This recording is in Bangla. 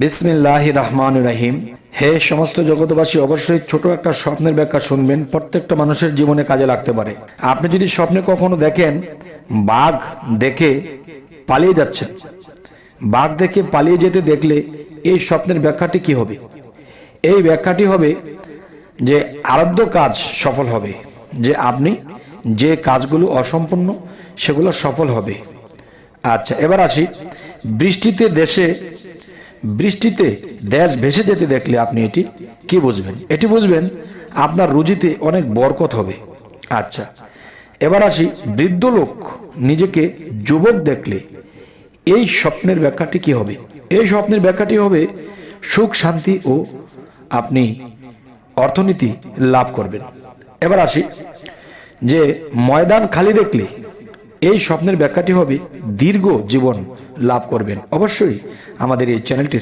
বিসমিল্লাহির রহমানির রহিম। হে সমস্ত জগতবাসী, অবশ্যই ছোট একটা স্বপ্নের ব্যাখ্যা শুনবেন, প্রত্যেকটা মানুষের জীবনে কাজে লাগতে পারে। আপনি যদি স্বপ্নে কখনো দেখেন বাঘ দেখে পালিয়ে যাচ্ছেন, বাঘ দেখে পালিয়ে যেতে দেখলে এই স্বপ্নের ব্যাখ্যাটি কি হবে? এই ব্যাখ্যাটি হবে যে আরাধ্য কাজ সফল হবে, যে আপনি যে কাজগুলো অসম্পূর্ণ সেগুলো সফল হবে। আচ্ছা, এবার আসি, বৃষ্টিতে দেশ ভেসে যেতে দেখলে আপনি এটি কি বুঝবেন? এটি বুঝবেন আপনার রুজিতে অনেক বরকত হবে। আচ্ছা, এবার আসি, বৃদ্ধ লোক নিজেকে যুবক দেখলে এই স্বপ্নের ব্যাখ্যাটি কি হবে? এই স্বপ্নের ব্যাখ্যাটি হবে সুখ শান্তি ও আপনি অর্থনীতি লাভ করবেন। এবার আসি, যে ময়দান খালি দেখলে এই স্বপ্নের ব্যাখ্যাটি হবে দীর্ঘ জীবন লাভ করবেন। অবশ্যই আমাদের এই চ্যানেলটি